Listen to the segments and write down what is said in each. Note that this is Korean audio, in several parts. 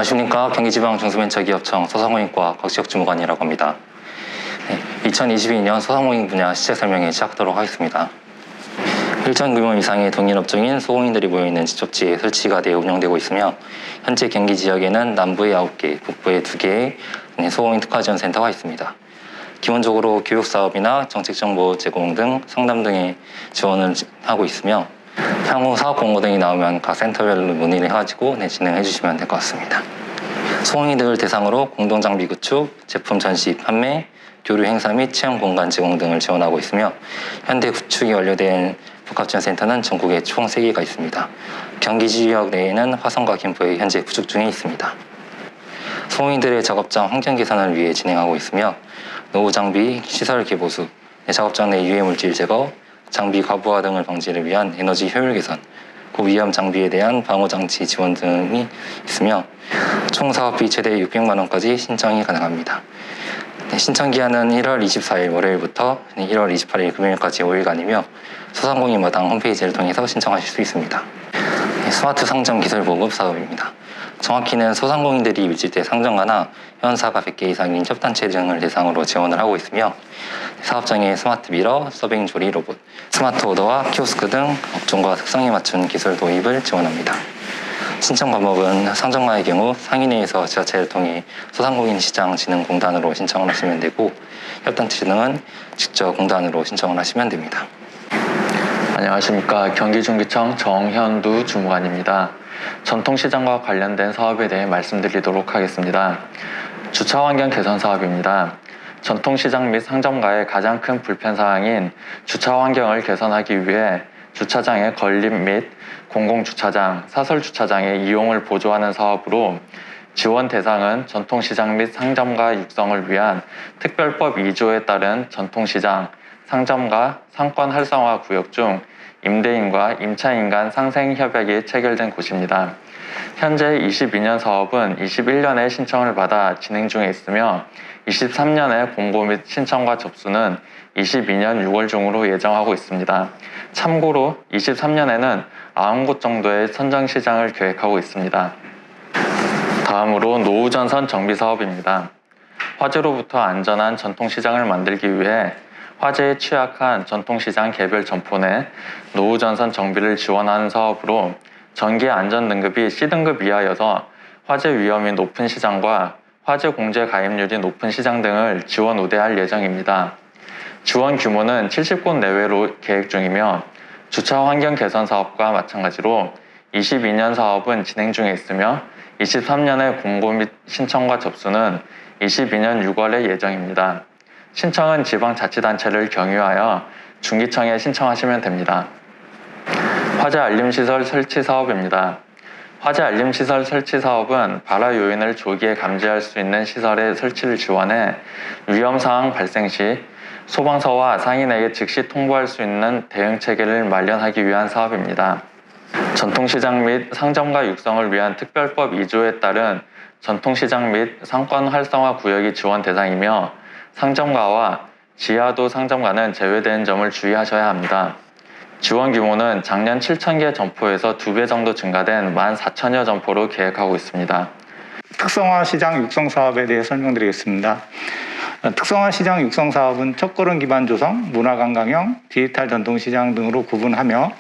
안녕하십니까. 경기지방중소벤처기업청 소상공인과 곽지혁 주무관이라고 합니다. 2022년 소상공인 분야 시책 설명회 시작하도록 하겠습니다. 일정 규모 이상의 동일업종인 소공인들이 모여있는 직접지에 설치가 되어 운영되고 있으며 현재 경기 지역에는 남부에 9개, 북부에 2개의 소공인 특화지원센터가 있습니다. 기본적으로 교육사업이나 정책정보 제공 등 상담 등의 지원을 하고 있으며 향후 사업 공고 등이 나오면 각 센터별로 문의를 해가지고 진행해 주시면 될 것 같습니다. 소공인들 대상으로 공동장비 구축, 제품 전시, 판매, 교류 행사 및 체험 공간 제공 등을 지원하고 있으며 현재 구축이 완료된 복합지원센터는 전국에 총 3개가 있습니다. 경기 지역 내에는 화성과 김포에 현재 구축 중에 있습니다. 소공인들의 작업장 환경 개선을 위해 진행하고 있으며 노후 장비, 시설 개보수, 작업장 내 유해 물질 제거, 장비 과부하 등을 방지를 위한 에너지 효율 개선, 고위험 장비에 대한 방호 장치 지원 등이 있으며 총 사업비 최대 600만 원까지 신청이 가능합니다. 신청 기한은 1월 24일 월요일부터 1월 28일 금요일까지 5일간이며 소상공인마당 홈페이지를 통해서 신청하실 수 있습니다. 스마트 상점 기술 보급 사업입니다. 정확히는 소상공인들이 밀집대 상점가나 회원사가 100개 이상인 협단체 등을 대상으로 지원을 하고 있으며 사업장에 스마트 미러, 서빙 조리 로봇, 스마트 오더와 키오스크 등 업종과 특성에 맞춘 기술 도입을 지원합니다. 신청 방법은 상점가의 경우 상인회에서 지자체를 통해 소상공인 시장 진흥공단으로 신청을 하시면 되고 협단체 등은 직접 공단으로 신청을 하시면 됩니다. 안녕하십니까. 경기중기청 정현두 주무관입니다. 전통시장과 관련된 사업에 대해 말씀드리도록 하겠습니다. 주차환경 개선 사업입니다. 전통시장 및 상점가의 가장 큰 불편사항인 주차환경을 개선하기 위해 주차장의 건립 및 공공주차장, 사설주차장의 이용을 보조하는 사업으로 지원 대상은 전통시장 및 상점가 육성을 위한 특별법 2조에 따른 전통시장, 상점가, 상권 활성화 구역 중 임대인과 임차인 간 상생협약이 체결된 곳입니다. 현재 22년 사업은 21년에 신청을 받아 진행 중에 있으며 23년에 공고 및 신청과 접수는 22년 6월 중으로 예정하고 있습니다. 참고로 23년에는 90곳 정도의 선정시장을 계획하고 있습니다. 다음으로 노후전선 정비 사업입니다. 화재로부터 안전한 전통시장을 만들기 위해 화재에 취약한 전통시장 개별 점포 내 노후전선 정비를 지원하는 사업으로 전기 안전 등급이 C등급 이하여서 화재 위험이 높은 시장과 화재 공제 가입률이 높은 시장 등을 지원 우대할 예정입니다. 지원 규모는 70곳 내외로 계획 중이며 주차 환경 개선 사업과 마찬가지로 22년 사업은 진행 중에 있으며 23년에 공고 및 신청과 접수는 22년 6월에 예정입니다. 신청은 지방자치단체를 경유하여 중기청에 신청하시면 됩니다. 화재 알림시설 설치 사업입니다. 화재 알림시설 설치 사업은 발화 요인을 조기에 감지할 수 있는 시설의 설치를 지원해 위험사항 발생 시 소방서와 상인에게 즉시 통보할 수 있는 대응체계를 마련하기 위한 사업입니다. 전통시장 및 상점가 육성을 위한 특별법 2조에 따른 전통시장 및 상권 활성화 구역이 지원 대상이며 상점가와 지하도 상점가는 제외되는 점을 주의하셔야 합니다. 지원 규모는 작년 7,000개 점포에서 2배 정도 증가된 14,000여 점포로 계획하고 있습니다. 특성화 시장 육성 사업에 대해 설명드리겠습니다. 특성화 시장 육성 사업은 첫걸음 기반 조성, 문화관광형, 디지털 전통시장 등으로 구분하며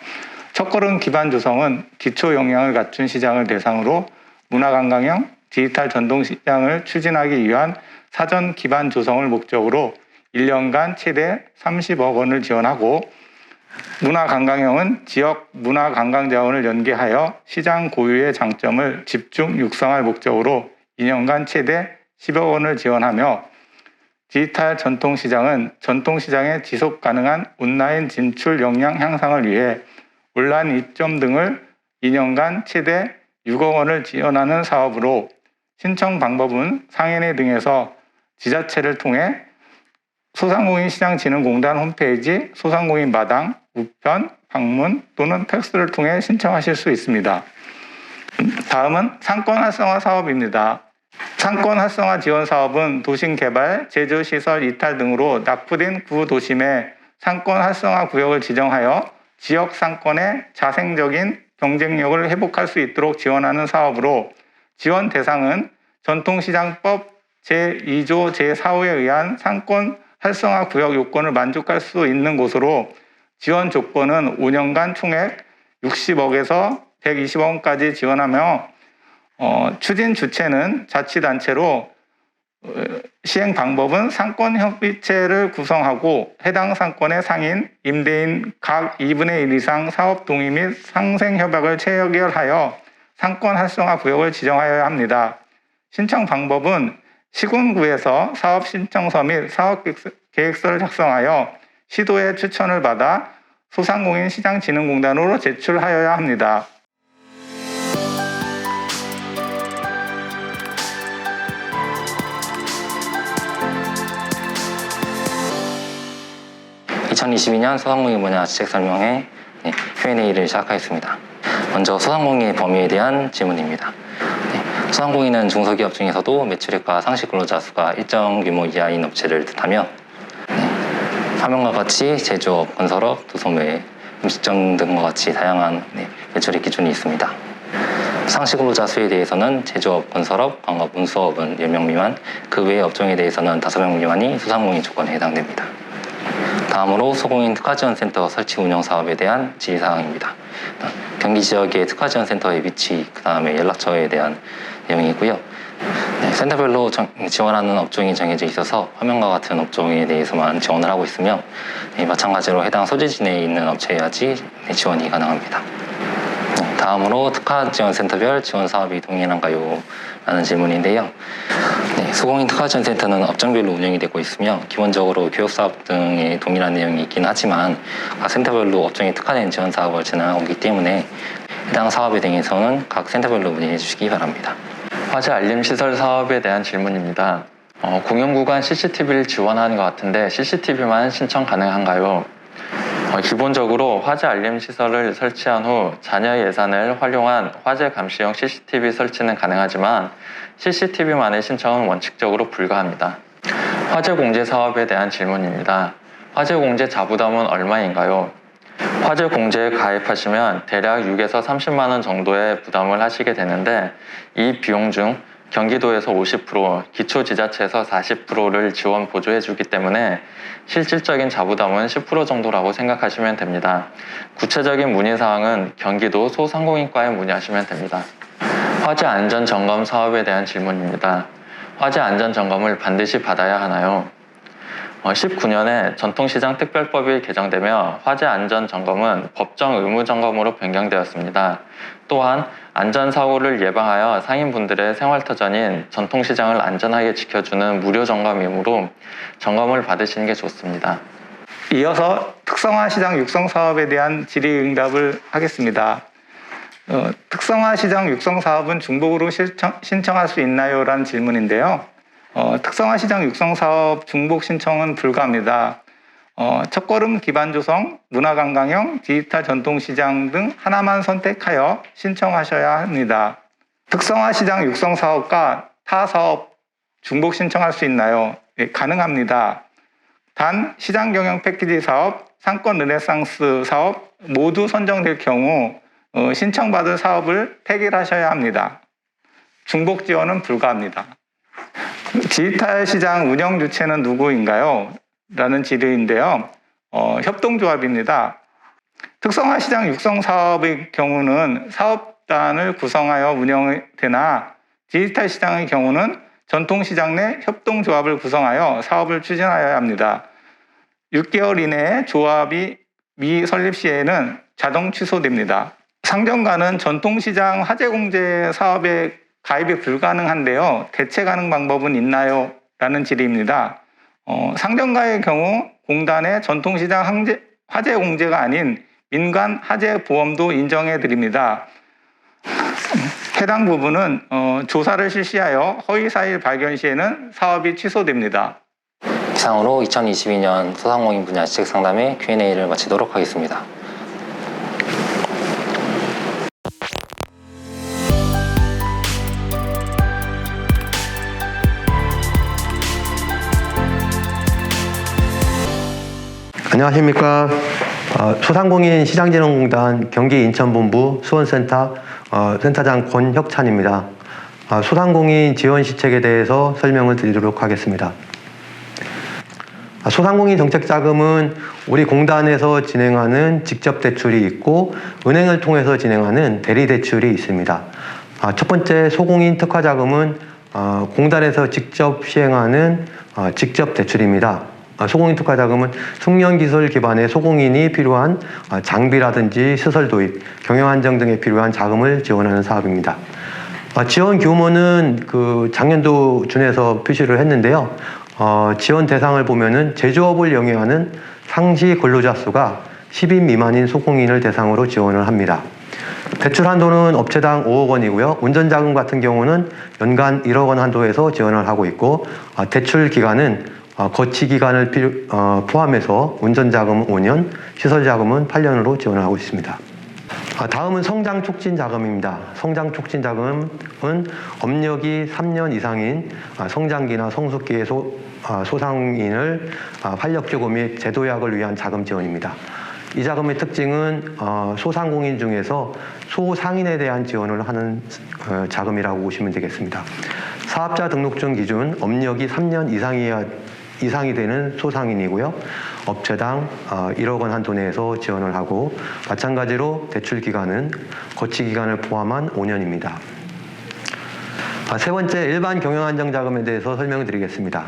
첫걸음 기반 조성은 기초 역량을 갖춘 시장을 대상으로 문화관광형, 디지털 전통시장을 추진하기 위한 사전 기반 조성을 목적으로 1년간 최대 30억 원을 지원하고 문화관광형은 지역 문화관광자원을 연계하여 시장 고유의 장점을 집중 육성할 목적으로 2년간 최대 10억 원을 지원하며 디지털 전통시장은 전통시장의 지속 가능한 온라인 진출 역량 향상을 위해 온라인 입점 등을 2년간 최대 6억 원을 지원하는 사업으로 신청 방법은 상인회 등에서 지자체를 통해 소상공인 시장진흥공단 홈페이지, 소상공인 마당, 우편, 방문 또는 팩스를 통해 신청하실 수 있습니다. 다음은 상권 활성화 사업입니다. 상권 활성화 지원 사업은 도심개발, 제조시설 이탈 등으로 낙후된 구도심의 상권 활성화 구역을 지정하여 지역 상권의 자생적인 경쟁력을 회복할 수 있도록 지원하는 사업으로 지원 대상은 전통시장법 제2조 제4호에 의한 상권 활성화 구역 요건을 만족할 수 있는 곳으로 지원 조건은 5년간 총액 60억에서 120억까지 지원하며 추진 주체는 자치단체로 시행 방법은 상권협의체를 구성하고 해당 상권의 상인, 임대인 각 2분의 1 이상 사업 동의 및 상생협약을 체결하여 상권 활성화 구역을 지정하여야 합니다. 신청 방법은 시군구에서 사업 신청서 및 사업 계획서를 작성하여 시도의 추천을 받아 소상공인 시장진흥공단으로 제출하여야 합니다. (2022년) 소상공인 분야 지책 설명회 Q&A를 시작하겠습니다. 먼저 소상공인의 범위에 대한 질문입니다. 소상공인은 중소기업 중에서도 매출액과 상시 근로자 수가 일정 규모 이하인 업체를 뜻하며 화면과 같이 제조업, 건설업, 도소매, 음식점 등과 같이 다양한 매출액 기준이 있습니다. 상시 근로자 수에 대해서는 제조업, 건설업, 광업, 운수업은 10명 미만, 그 외의 업종에 대해서는 5명 미만이 소상공인 조건에 해당됩니다. 다음으로 소공인 특화지원센터 설치 운영 사업에 대한 질의사항입니다. 경기 지역의 특화지원센터의 위치, 그 다음에 연락처에 대한 내용이고요. 센터별로 지원하는 업종이 정해져 있어서 화면과 같은 업종에 대해서만 지원을 하고 있으며 마찬가지로 해당 소재지 내에 있는 업체여야지 지원이 가능합니다. 다음으로 특화지원센터별 지원사업이 동일한가요? 라는 질문인데요. 소공인 특화지원센터는 업종별로 운영이 되고 있으며 기본적으로 교육사업 등의 동일한 내용이 있긴 하지만 각 센터별로 업종에 특화된 지원사업을 진행하고 있기 때문에 해당 사업에 대해서는 각 센터별로 문의해 주시기 바랍니다. 화재 알림 시설 사업에 대한 질문입니다. 공용구간 CCTV를 지원하는 것 같은데 CCTV만 신청 가능한가요? 기본적으로 화재 알림 시설을 설치한 후 잔여 예산을 활용한 화재 감시용 CCTV 설치는 가능하지만 CCTV만의 신청은 원칙적으로 불가합니다. 화재 공제 사업에 대한 질문입니다. 화재 공제 자부담은 얼마인가요? 화재 공제에 가입하시면 대략 6에서 30만 원 정도의 부담을 하시게 되는데 이 비용 중 경기도에서 50%, 기초지자체에서 40%를 지원 보조해 주기 때문에 실질적인 자부담은 10% 정도라고 생각하시면 됩니다. 구체적인 문의사항은 경기도 소상공인과에 문의하시면 됩니다. 화재 안전점검 사업에 대한 질문입니다. 화재 안전점검을 반드시 받아야 하나요? 19년에 전통시장 특별법이 개정되며 화재 안전점검은 법정 의무점검으로 변경되었습니다. 또한 안전사고를 예방하여 상인분들의 생활터전인 전통시장을 안전하게 지켜주는 무료 점검이므로 점검을 받으시는 게 좋습니다. 이어서 특성화 시장 육성 사업에 대한 질의응답을 하겠습니다. 특성화 시장 육성 사업은 중복으로 신청할 수 있나요? 라는 질문인데요. 특성화 시장 육성 사업 중복 신청은 불가합니다. 첫걸음 기반 조성, 문화관광형, 디지털 전통시장 등 하나만 선택하여 신청하셔야 합니다. 특성화 시장 육성 사업과 타 사업 중복 신청할 수 있나요? 네, 가능합니다. 단 시장 경영 패키지 사업, 상권 르네상스 사업 모두 선정될 경우 신청받을 사업을 폐기하셔야 합니다. 중복 지원은 불가합니다. 디지털 시장 운영 주체는 누구인가요? 라는 질의인데요. 협동조합입니다. 특성화 시장 육성 사업의 경우는 사업단을 구성하여 운영되나 디지털 시장의 경우는 전통시장 내 협동조합을 구성하여 사업을 추진하여야 합니다. 6개월 이내에 조합이 미설립 시에는 자동 취소됩니다. 상점가는 전통시장 화재공제 사업에 가입이 불가능한데요. 대체 가능 방법은 있나요? 라는 질의입니다. 상점가의 경우 공단의 전통시장 화재 공제가 아닌 민간 화재 보험도 인정해 드립니다. 해당 부분은 조사를 실시하여 허위 사실 발견 시에는 사업이 취소됩니다. 이상으로 2022년 소상공인 분야 지책 상담회 Q&A를 마치도록 하겠습니다. 안녕하십니까. 소상공인 시장진흥공단 경기 인천본부 수원센터 센터장 권혁찬입니다. 소상공인 지원 시책에 대해서 설명을 드리도록 하겠습니다. 소상공인 정책자금은 우리 공단에서 진행하는 직접 대출이 있고 은행을 통해서 진행하는 대리 대출이 있습니다. 첫 번째 소공인 특화자금은 공단에서 직접 시행하는 직접 대출입니다. 소공인 특화자금은 숙련기술 기반의 소공인이 필요한 장비라든지 시설 도입, 경영 안정 등에 필요한 자금을 지원하는 사업입니다. 지원 규모는 작년도 준에서 표시를 했는데요. 지원 대상을 보면은 제조업을 영위하는 상시 근로자 수가 10인 미만인 소공인을 대상으로 지원을 합니다. 대출 한도는 업체당 5억 원이고요. 운전자금 같은 경우는 연간 1억 원 한도에서 지원을 하고 있고, 대출 기간은 거치 기간을 포함해서 운전자금은 5년, 시설자금은 8년으로 지원하고 있습니다. 다음은 성장촉진자금입니다. 성장촉진자금은 업력이 3년 이상인 성장기나 성숙기의 소상인을 활력주고 및 제도약을 위한 자금 지원입니다. 이 자금의 특징은 소상공인 중에서 소상인에 대한 지원을 하는 자금이라고 보시면 되겠습니다. 사업자 등록증 기준 업력이 3년 이상이 되는 소상인이고요. 업체당 1억 원 한도 내에서 지원을 하고, 마찬가지로 대출 기간은 거치 기간을 포함한 5년입니다. 세 번째, 일반 경영안정자금에 대해서 설명을 드리겠습니다.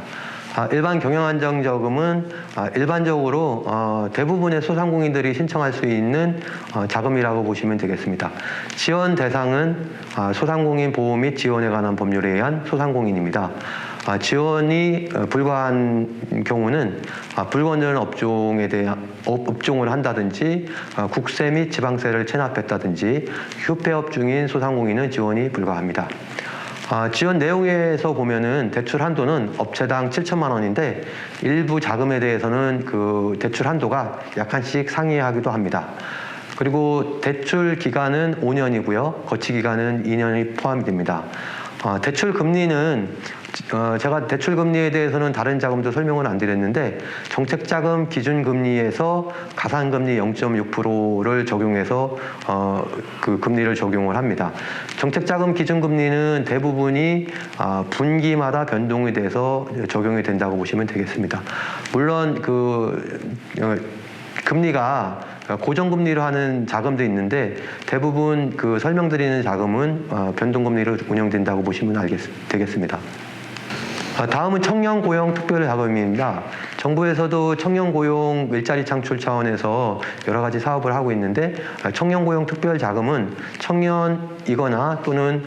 일반 경영안정자금은 일반적으로 대부분의 소상공인들이 신청할 수 있는 자금이라고 보시면 되겠습니다. 지원 대상은 소상공인 보호 및 지원에 관한 법률에 의한 소상공인입니다. 지원이 불가한 경우는 불건전 업종을 한다든지 국세 및 지방세를 체납했다든지 휴폐업 중인 소상공인은 지원이 불가합니다. 지원 내용에서 보면은 대출 한도는 업체당 7천만 원인데 일부 자금에 대해서는 그 대출 한도가 약간씩 상이하기도 합니다. 그리고 대출 기간은 5년이고요. 거치 기간은 2년이 포함이 됩니다. 대출 금리는 제가 대출 금리에 대해서는 다른 자금도 설명을 안 드렸는데, 정책자금 기준금리에서 가산금리 0.6%를 적용해서 그 금리를 적용을 합니다. 정책자금 기준금리는 대부분이 분기마다 변동이 돼서 적용이 된다고 보시면 되겠습니다. 물론 금리가 고정금리로 하는 자금도 있는데 대부분 설명드리는 자금은 변동금리로 운영된다고 보시면 되겠습니다. 다음은 청년고용 특별자금입니다. 정부에서도 청년고용 일자리 창출 차원에서 여러 가지 사업을 하고 있는데, 청년고용 특별자금은 청년이거나 또는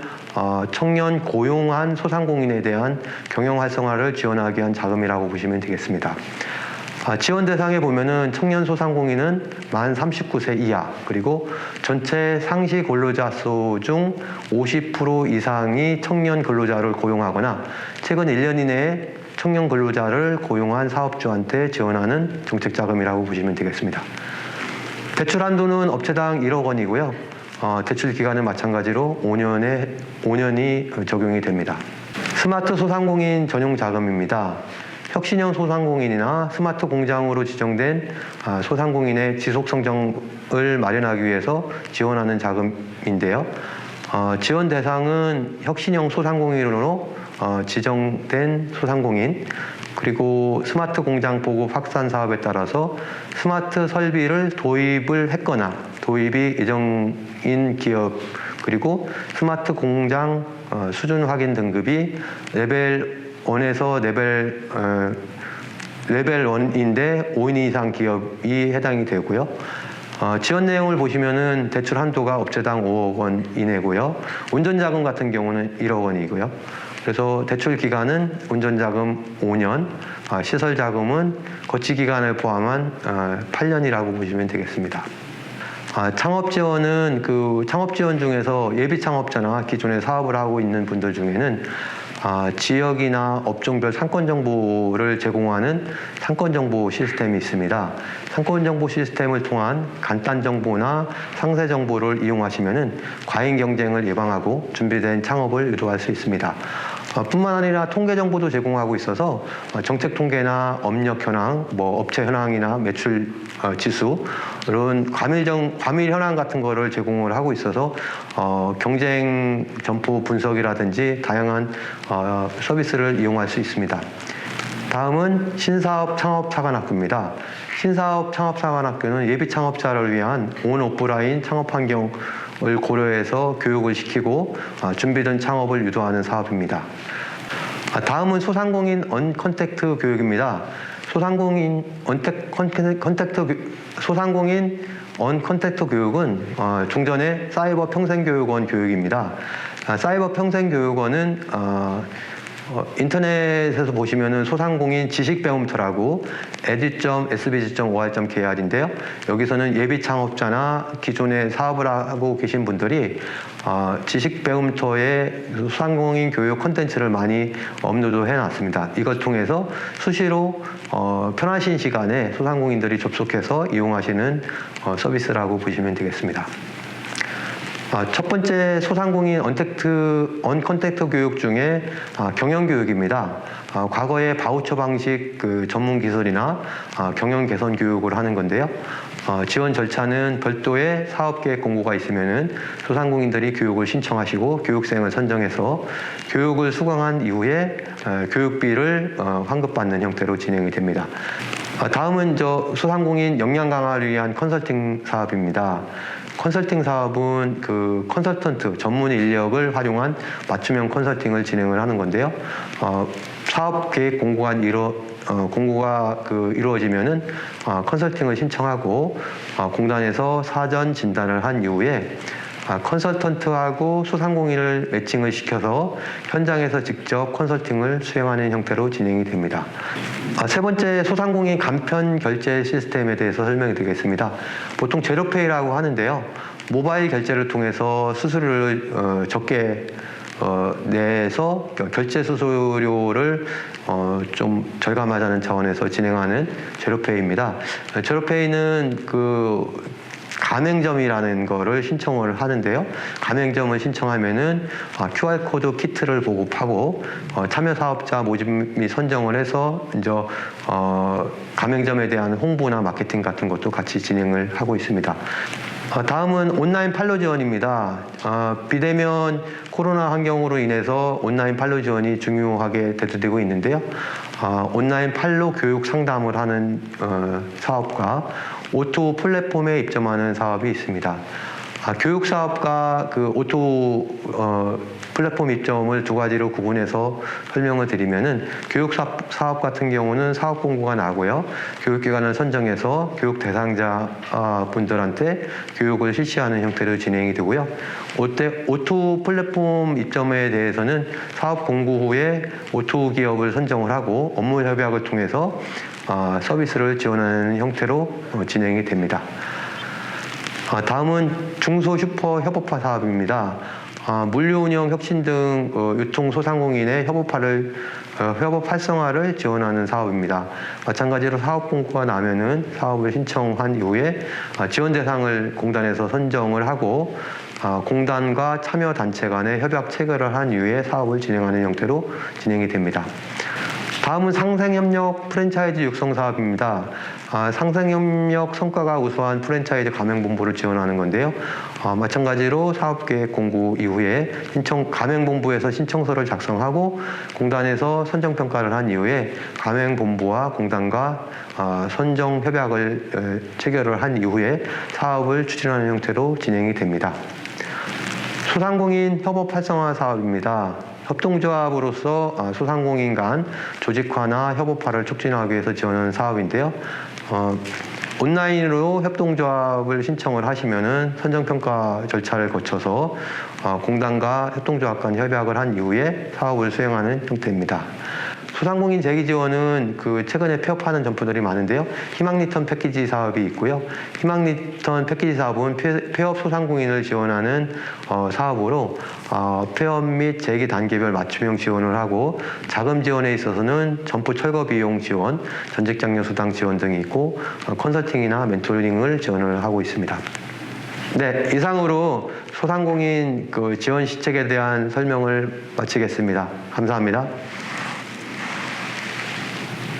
청년 고용한 소상공인에 대한 경영 활성화를 지원하기 위한 자금이라고 보시면 되겠습니다. 지원 대상에 보면은 청년 소상공인은 만 39세 이하, 그리고 전체 상시 근로자 수 중 50% 이상이 청년 근로자를 고용하거나 최근 1년 이내에 청년 근로자를 고용한 사업주한테 지원하는 정책자금이라고 보시면 되겠습니다. 대출 한도는 업체당 1억 원이고요. 대출 기간은 마찬가지로 5년이 적용이 됩니다. 스마트 소상공인 전용 자금입니다. 혁신형 소상공인이나 스마트 공장으로 지정된 소상공인의 지속 성장을 마련하기 위해서 지원하는 자금인데요. 지원 대상은 혁신형 소상공인으로 지정된 소상공인, 그리고 스마트 공장 보급 확산 사업에 따라서 스마트 설비를 도입을 했거나 도입이 예정인 기업, 그리고 스마트 공장 수준 확인 등급이 레벨 1에서 레벨 1인데 5인 이상 기업이 해당이 되고요. 지원 내용을 보시면은 대출 한도가 업체당 5억 원 이내고요. 운전자금 같은 경우는 1억 원이고요. 그래서 대출 기간은 운전자금 5년, 시설자금은 거치 기간을 포함한 8년이라고 보시면 되겠습니다. 창업 지원은 창업 지원 중에서 예비 창업자나 기존에 사업을 하고 있는 분들 중에는 지역이나 업종별 상권 정보를 제공하는 상권 정보 시스템이 있습니다. 상권 정보 시스템을 통한 간단 정보나 상세 정보를 이용하시면은 과잉 경쟁을 예방하고 준비된 창업을 유도할 수 있습니다. 뿐만 아니라 통계 정보도 제공하고 있어서 정책 통계나 업력 현황, 뭐 업체 현황이나 매출 지수 이런 과밀 현황 같은 거를 제공을 하고 있어서 경쟁 점포 분석이라든지 다양한 서비스를 이용할 수 있습니다. 다음은 신사업 창업사관학교입니다. 신사업 창업사관학교는 예비 창업자를 위한 온 오프라인 창업 환경을 고려해서 교육을 시키고 준비된 창업을 유도하는 사업입니다. 다음은 소상공인 언컨택트 교육입니다. 소상공인 언컨택트 교육은 종전의 사이버 평생교육원 교육입니다. 사이버 평생교육원은 인터넷에서 보시면은 소상공인 지식배움터라고 edu.sbg.or.kr인데요. 여기서는 예비 창업자나 기존에 사업을 하고 계신 분들이 지식배움터에 소상공인 교육 콘텐츠를 많이 업로드 해놨습니다. 이걸 통해서 수시로 편하신 시간에 소상공인들이 접속해서 이용하시는 서비스라고 보시면 되겠습니다. 첫 번째 소상공인 언컨택트 교육 중에 경영교육입니다. 과거에 바우처 방식 전문 기술이나 경영 개선 교육을 하는 건데요. 지원 절차는 별도의 사업계획 공고가 있으면은 소상공인들이 교육을 신청하시고 교육생을 선정해서 교육을 수강한 이후에 교육비를 환급받는 형태로 진행이 됩니다. 다음은 소상공인 역량 강화를 위한 컨설팅 사업입니다. 컨설팅 사업은 컨설턴트 전문 인력을 활용한 맞춤형 컨설팅을 진행을 하는 건데요. 사업 계획 공고가 이루어지면은 컨설팅을 신청하고 공단에서 사전 진단을 한 이후에 컨설턴트하고 소상공인을 매칭을 시켜서 현장에서 직접 컨설팅을 수행하는 형태로 진행이 됩니다. 세 번째 소상공인 간편 결제 시스템에 대해서 설명을 드리겠습니다. 보통 제로페이라고 하는데요. 모바일 결제를 통해서 수수료를 적게 내서 결제 수수료를 좀 절감하자는 차원에서 진행하는 제로페이입니다. 제로페이는 가맹점이라는 거를 신청을 하는데요. 가맹점을 신청하면은 QR코드 키트를 보급하고 참여 사업자 모집 및 선정을 해서 이제 가맹점에 대한 홍보나 마케팅 같은 것도 같이 진행을 하고 있습니다. 다음은 온라인 판로 지원입니다. 비대면 코로나 환경으로 인해서 온라인 판로 지원이 중요하게 대두되고 있는데요. 온라인 판로 교육 상담을 하는 사업과 O2O 플랫폼에 입점하는 사업이 있습니다. 교육 사업과 O2O 플랫폼 입점을 두 가지로 구분해서 설명을 드리면은 교육 사업 같은 경우는 사업 공고가 나고요. 교육기관을 선정해서 교육 대상자 분들한테 교육을 실시하는 형태로 진행이 되고요. O2O 플랫폼 입점에 대해서는 사업 공고 후에 O2O 기업을 선정을 하고 업무 협약을 통해서 서비스를 지원하는 형태로 진행이 됩니다. 다음은 중소슈퍼 협업화 사업입니다. 물류 운영 혁신 등 유통 소상공인의 협업 활성화를 지원하는 사업입니다. 마찬가지로 사업 공고가 나면은 사업을 신청한 이후에 지원 대상을 공단에서 선정을 하고 공단과 참여 단체 간의 협약 체결을 한 이후에 사업을 진행하는 형태로 진행이 됩니다. 다음은 상생협력 프랜차이즈 육성 사업입니다. 상생협력 성과가 우수한 프랜차이즈 가맹본부를 지원하는 건데요. 마찬가지로 사업계획 공고 이후에 가맹본부에서 신청서를 작성하고 공단에서 선정평가를 한 이후에 가맹본부와 공단과 선정협약을 체결을 한 이후에 사업을 추진하는 형태로 진행이 됩니다. 소상공인 협업 활성화 사업입니다. 협동조합으로서 소상공인 간 조직화나 협업화를 촉진하기 위해서 지원하는 사업인데요. 온라인으로 협동조합을 신청을 하시면은 선정평가 절차를 거쳐서 공단과 협동조합 간 협약을 한 이후에 사업을 수행하는 형태입니다. 소상공인 재기 지원은 최근에 폐업하는 점포들이 많은데요. 희망리턴 패키지 사업이 있고요. 희망리턴 패키지 사업은 폐업 소상공인을 지원하는 사업으로 폐업 및 재기 단계별 맞춤형 지원을 하고 자금 지원에 있어서는 점포 철거 비용 지원, 전직 장려 수당 지원 등이 있고 컨설팅이나 멘토링을 지원을 하고 있습니다. 네, 이상으로 소상공인 지원 시책에 대한 설명을 마치겠습니다. 감사합니다.